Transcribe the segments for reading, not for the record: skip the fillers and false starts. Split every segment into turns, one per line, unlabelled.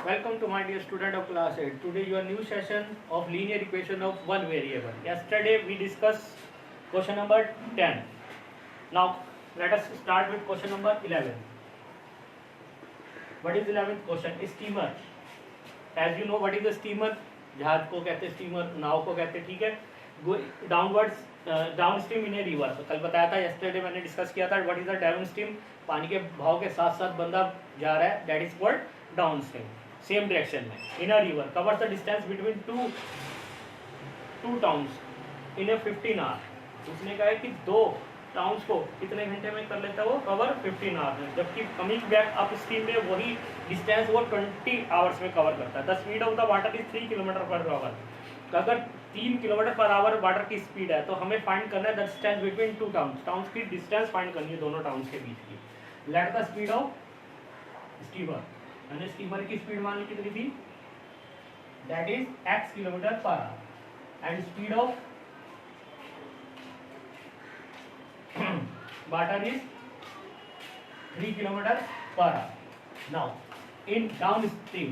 Welcome to my dear student of class 8. Today your new session of linear equation of one variable. Yesterday we discussed question number 10. Now let us start with question number 11. What is 11th question? Steamer. As you know what is a steamer? जहाज को कहते हैं steamer, नाव को कहते हैं, ठीक है. Downwards downstream in a river. तो कल बताया था, yesterday मैंने डिस्कस किया था व्हाट इज द डाउनस्ट्रीम. पानी के बहाव के साथ साथ बंदा जा रहा है, that is called downstream. Same direction में in a river covers the distance between two towns in a 15 hour. उसने कहा है कि दो टाउन्स को कितने घंटे में कर लेता है वो कवर 15 आवर में, जबकि कमिंग बैक अप स्ट्रीम में वही डिस्टेंस वो 20 आवर्स में कवर करता है. The speed of the water is 3 kilometre per hour. अगर 3 किलोमीटर पर आवर वाटर की स्पीड है तो हमें फाइंड करना है the distance between two towns. Towns की डिस्टेंस फाइंड करनी है दोनों टाउन्स के बीच की. Let the speed of steamer. मैंने स्टीमर की स्पीड मान ली कितनी थी, that is x kilometre per hour and speed of water is 3 kilometre per hour. Now in down stream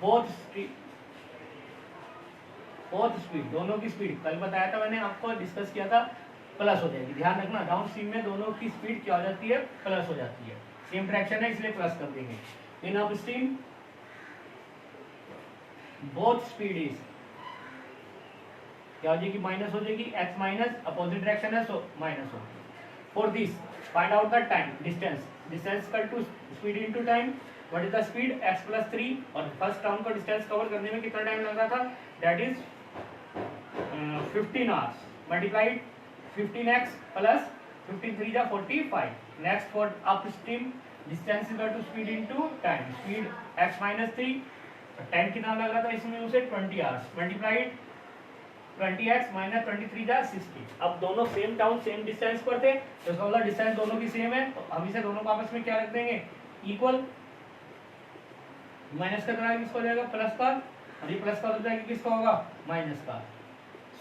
both speed, दोनों की स्पीड कल बताया था मैंने आपको, डिस्कस किया था, प्लस हो जाएगी. ध्यान रखना डाउन स्ट्रीम में दोनों की स्पीड क्या हो जाती है, प्लस हो जाती है. सेम डायरेक्शन है इसलिए प्लस कर देंगे. In up stream both speed is क्या हो जाएगी, माइनस हो जाएगी. x माइनस अपोजिट डायरेक्शन है सो माइनस हो. For this find out the time distance. Distance equal to speed into time. What is the speed, x plus 3. और first town का distance cover करने में कितना टाइम लग रहा था, that is 15 hours multiplied 15x plus 15 3 जा 45. Next for up stream distance equal to speed into time. Speed x minus 3, time कितना लग रहा था इसमें उसे 20 आवर्स मल्टीप्लाइड 20x माइनस 23 जा 60. अब दोनों सेम टाउन सेम डिस्टेंस पर थे तो इसका मतलब डिस्टेंस दोनों की सेम है, तो हम इसे दोनों को आपस में क्या रख देंगे, इक्वल. माइनस का तरह किसको हो जाएगा, प्लस का, और ये प्लस का हो जाएगा किसका होगा, माइनस का.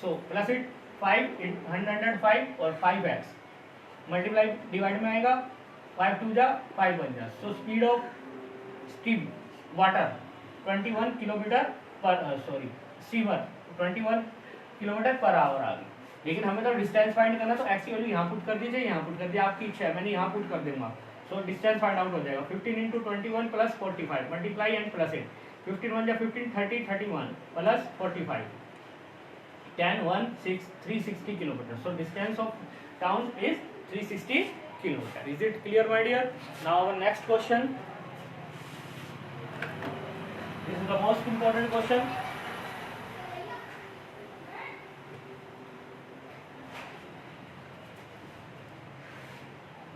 सो प्लस इट 5 105 और 5x मल्टीप्लाई डिवाइड में आएगा 5 2 जा 5 1 जा. So speed of steam water 21 kilometre पर स्टीमर 21 किलोमीटर पर आवर आ गई. लेकिन हमें तो डिस्टेंस फाइंड करना, तो एक्स की वैल्यू यहाँ पुट कर दीजिए, यहाँ पुट कर दिया, आपकी इच्छा है, मैंने यहाँ पुट कर दूंगा. सो डिस्टेंस फाइंड आउट हो जाएगा 15 into 21 plus 45 multiply and plus it. 15 1 जा 15 30 31 plus 45 10 1 6 360 kilometre. So distance of town is 360 kilometre. Is it clear my dear? Now our next question. This is the most important question.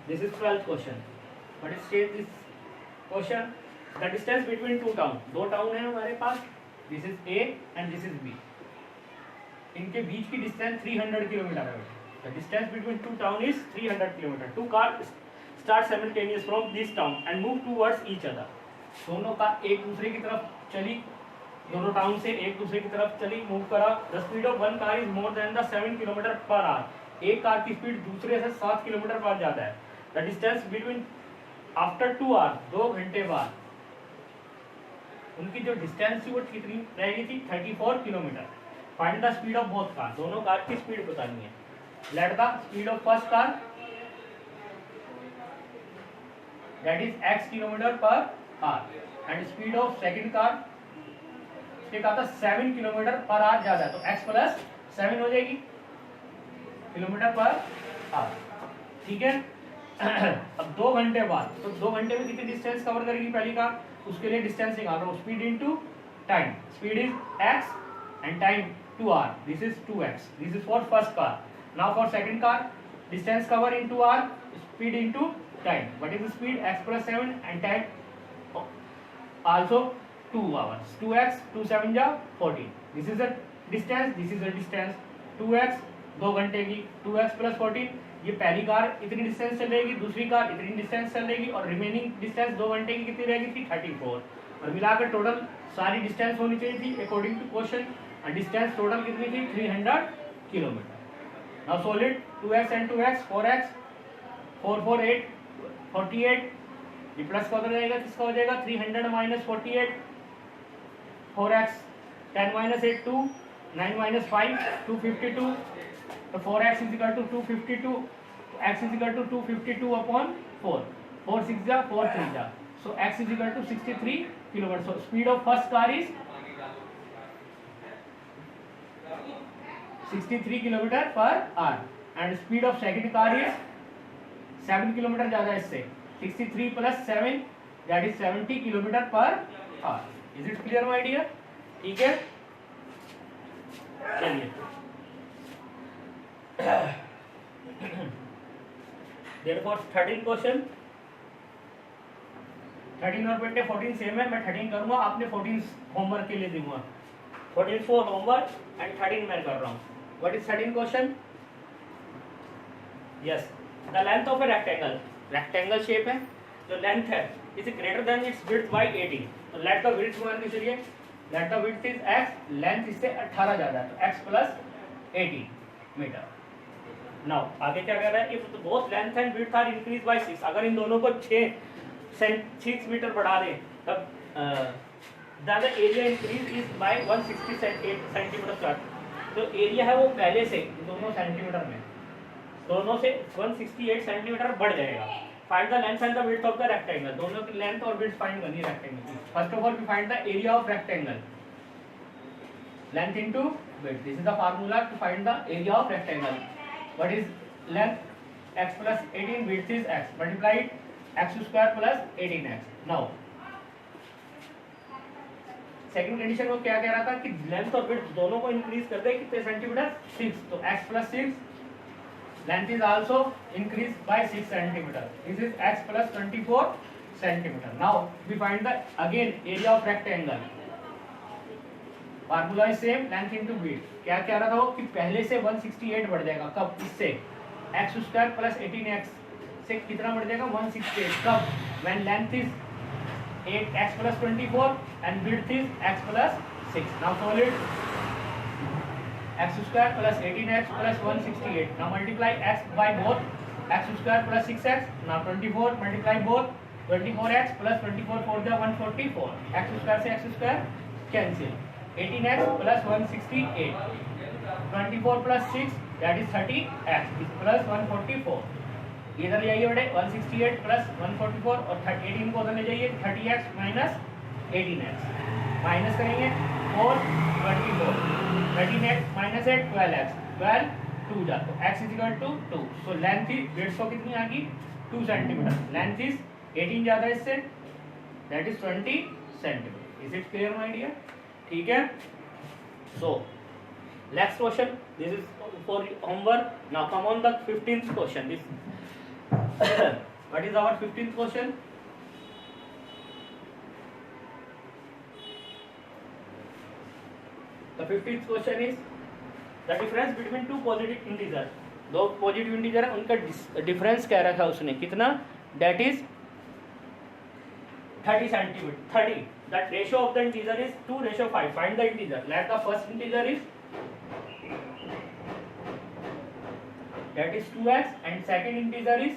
This is 12th question. What is says this question? The distance between two towns. दो town है हमारे पास. This is A and this is B. इनके बीच की distance 300 kilometre है. The distance between two towns is 300 kilometer. Two cars start simultaneous from this town and move towards each other. दोनों car एक दूसरे की तरफ चली, दोनों टाउन से एक दूसरे की तरफ चली, मूव करा. The speed of one car is more than the 7 kilometre per hour. एक कार की स्पीड दूसरे से 7 किलोमीटर पर ज्यादा है. The distance between after 2 hours, 2 घंटे बाद उनकी जो डिस्टेंस थी वो कितनी रहेगी थी, 34 kilometre. Find the speed of both car. दोनों कार की स्पीड बतानी है. Let the speed of first car that is x kilometre per hour and speed of second car, उसके कहा था 7 किलोमीटर पर आवर ज्यादा है, तो x प्लस 7 हो जाएगी किलोमीटर पर आवर. ठीक है. अब 2 घंटे बाद, तो 2 घंटे में कितनी डिस्टेंस कवर करेगी पहली कार, उसके लिए डिस्टेंस निकाल रहा हूँ. Speed into time. Speed is x and time 2 hour. This is 2x. This is for first car. Now for second car distance cover in 2 hour, speed into time. What is the speed, x plus 7 and time also 2 hours. 2x 2 7 जा 14. This is the distance, this is the distance 2x 2 घंटे की, 2x plus 14. ये पहली car इतनी distance चलेगी, दूसरी car इतनी distance चलेगी, और रिमेनिंग डिस्टेंस 2 घंटे की कितनी रहेगी थी, 34. और मिलाकर टोटल सारी डिस्टेंस होनी चाहिए थी अकॉर्डिंग टू क्वेश्चन. और डिस्टेंस टोटल कितनी थी, 300 kilometre. Now solid 2x and 2x 4x 4 4 8 48 ये प्लस का उधर जाएगा, किसका हो जाएगा 300 माइनस 48, 4x 10 माइनस 8 2, 9 माइनस 5 252, तो 4x is equal to 252, x is equal to 252 upon 4, 4 6 जा 4 3 जा, so x is equal to 63 kilometer. So speed of first car is 63 kilometer per hour and speed of second car is 7 kilometer ज्यादा इससे, 63 plus 7 that is 70 kilometer per hour. Is it clear my dear? ठीक है, चलिए therefore 13 question, 13 और बेटे 14 same है, मैं 13 करूंगा, आपने 14 होमवर्क के लिए दूंगा, 14 फॉर होमवर्क एंड 13 मैं कर रहा हूँ. What is 13 question? Yes, the length of a rectangle, rectangle shape है, जो लेंथ है is greater than its width by 18. तो लेट द विड्थ मान के चलिए, let the width is x, length इससे 18 ज्यादा है, तो x प्लस 18 मीटर. नाउ आगे क्या कह रहा है, if both length and width are increase by 6, अगर इन दोनों को 6 मीटर बढ़ा दें तब the area increase is by 160 centimetre square. जो एरिया है वो पहले से दोनों सेंटीमीटर में, दोनों से 168 सेंटीमीटर बढ़ जाएगा. Find the length and the width of the rectangle, दोनों की लेंथ और विड्थ फाइंड करनी है रेक्टेंगल की. First of all we find the area of rectangle, length into width. This is the formula to find the area of rectangle. What is length? x plus 18, width is x, multiplied x square plus 18x. Now second condition को क्या कह रहा था कि length और width दोनों को increase कर दे, कितने सेंटीमीटर? 6, तो x plus 6, length is also increase by 6 centimetre. This is x plus 24 centimetre. Now we find the again area of rectangle. Formula is same, length into width. क्या कह रहा था वो कि पहले से 168 बढ़ जाएगा, कब? इससे x स्क्वायर प्लस 18x से कितना बढ़ जाएगा? 168. कब? When length is 8x plus 24 and width is x plus 6. Now solve it. X square plus 18x plus 168. Now multiply x by both. X square plus 6x. Now 24 multiply both. 24x plus 24 4 the 144. X square से x square cancel. 18x plus 168. 24 plus 6 that is 30x is plus 144. इधर ले जाइए बेटे, 168 plus 144 और 18 को उधर ले जाइए, 30x माइनस 18x. माइनस करेंगे 4 24, 13x माइनस 8 12x, 12 2 जा, तो x is equal to 2. So length is, width को कितनी आ गई? 2 सेंटीमीटर. लेंथ इज 18 ज्यादा इससे, that is 20 centimetre. Is it clear my dear? ठीक है. So next question, this is for homework. Now come on the 15th question. This what is our 15th question? The 15th question is the difference between two positive integers. दो positive integer है, उनका difference क्या रखा उसने, कितना? That is 30 centimetre. 30. That ratio of the integer is 2:5. Find the integer. Let the first integer is that is 2x and second integer is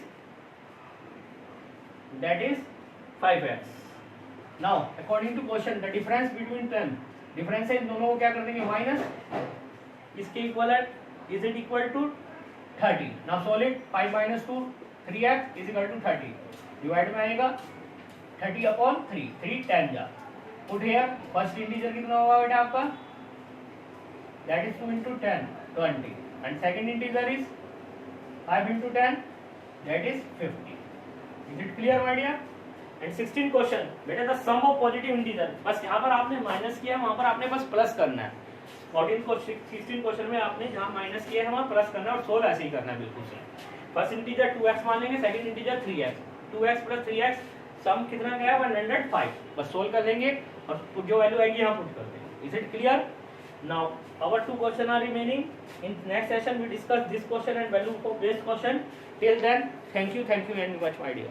that is 5x. Now according to question the difference between them, difference है इन दोनों को क्या कर देंगे? Minus, इसके equivalent is it equal to 30. Now solve it. 5 minus 2 3x is equal to 30. Divide में आएगा 30 upon 3, 3 10 जा. पुट हियर फर्स्ट इंटीजर कितना होगा बेटा आपका? That is 2 into 10 20 and second integer is 5 into 10 that is 50. Is it clear my dear? And 16 question बेटा the sum of positive integer. बस यहाँ पर आपने माइनस किया है, वहाँ पर आपने बस प्लस करना है. 16 क्वेश्चन में आपने जहाँ माइनस किया है वहाँ प्लस करना है और सोल्व ऐसे ही करना है बिल्कुल से. फर्स्ट इंटीजर 2x मान लेंगे, second integer 3x. 2x plus 3x सम कितना गया? 105. बस सोल्व कर लेंगे और जो वैल्यू आएगी यहाँ पुट कर देंगे. Is it clear? Now our 2 questions are remaining. In next session we discuss this question and value for base question. Till then, thank you very much my dear.